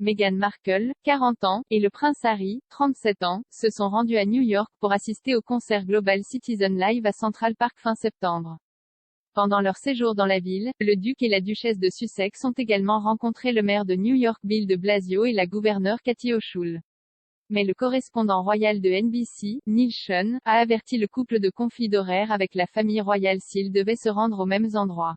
Meghan Markle, 40 ans, et le prince Harry, 37 ans, se sont rendus à New York pour assister au concert Global Citizen Live à Central Park fin septembre. Pendant leur séjour dans la ville, le duc et la duchesse de Sussex ont également rencontré le maire de New York Bill de Blasio et la gouverneure Kathy Hochul. Mais le correspondant royal de NBC, Neil Schon, a averti le couple de conflits d'horaire avec la famille royale s'ils devaient se rendre aux mêmes endroits.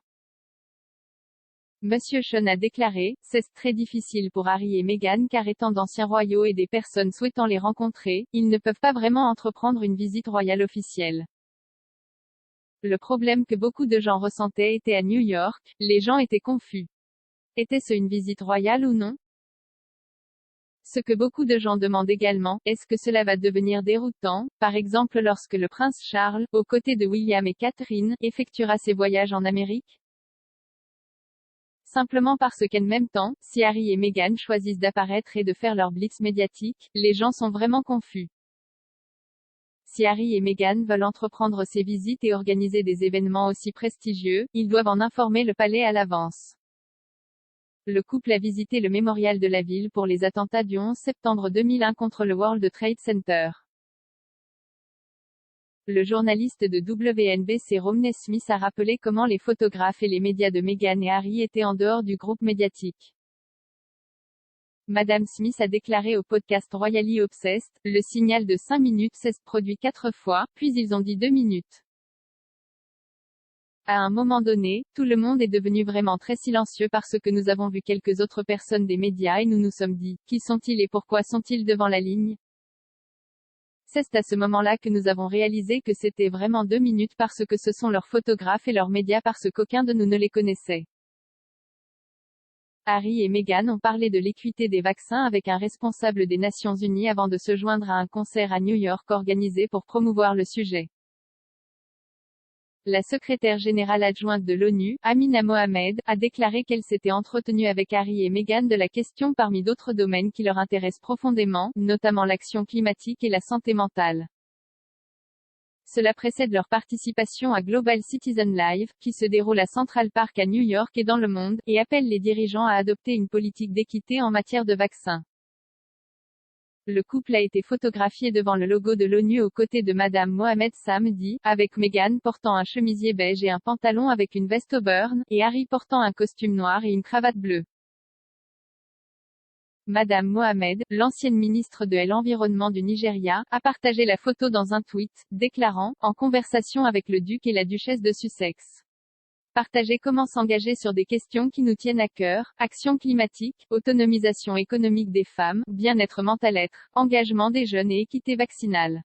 Monsieur Schon a déclaré, c'est très difficile pour Harry et Meghan car étant d'anciens royaux et des personnes souhaitant les rencontrer, ils ne peuvent pas vraiment entreprendre une visite royale officielle. Le problème que beaucoup de gens ressentaient était à New York, les gens étaient confus. Était-ce une visite royale ou non? Ce que beaucoup de gens demandent également, est-ce que cela va devenir déroutant, par exemple lorsque le prince Charles, aux côtés de William et Catherine, effectuera ses voyages en Amérique? Simplement parce qu'en même temps, si Harry et Meghan choisissent d'apparaître et de faire leur blitz médiatique, les gens sont vraiment confus. Si Harry et Meghan veulent entreprendre ces visites et organiser des événements aussi prestigieux, ils doivent en informer le palais à l'avance. Le couple a visité le mémorial de la ville pour les attentats du 11 septembre 2001 contre le World Trade Center. Le journaliste de WNBC Romney Smith a rappelé comment les photographes et les médias de Meghan et Harry étaient en dehors du groupe médiatique. Madame Smith a déclaré au podcast Royally Obsessed, le signal de 5 minutes s'est produit 4 fois, puis ils ont dit 2 minutes. À un moment donné, tout le monde est devenu vraiment très silencieux parce que nous avons vu quelques autres personnes des médias et nous nous sommes dit, qui sont-ils et pourquoi sont-ils devant la ligne? C'est à ce moment-là que nous avons réalisé que c'était vraiment 2 minutes parce que ce sont leurs photographes et leurs médias parce qu'aucun de nous ne les connaissait. Harry et Meghan ont parlé de l'équité des vaccins avec un responsable des Nations Unies avant de se joindre à un concert à New York organisé pour promouvoir le sujet. La secrétaire générale adjointe de l'ONU, Amina Mohamed, a déclaré qu'elle s'était entretenue avec Harry et Meghan de la question parmi d'autres domaines qui leur intéressent profondément, notamment l'action climatique et la santé mentale. Cela précède leur participation à Global Citizen Live, qui se déroule à Central Park à New York et dans le monde, et appelle les dirigeants à adopter une politique d'équité en matière de vaccins. Le couple a été photographié devant le logo de l'ONU aux côtés de Madame Mohamed samedi, avec Meghan portant un chemisier beige et un pantalon avec une veste au burn, et Harry portant un costume noir et une cravate bleue. Madame Mohamed, l'ancienne ministre de l'Environnement du Nigeria, a partagé la photo dans un tweet, déclarant, en conversation avec le duc et la duchesse de Sussex. Partager comment s'engager sur des questions qui nous tiennent à cœur, action climatique, autonomisation économique des femmes, bien-être mental-être, engagement des jeunes et équité vaccinale.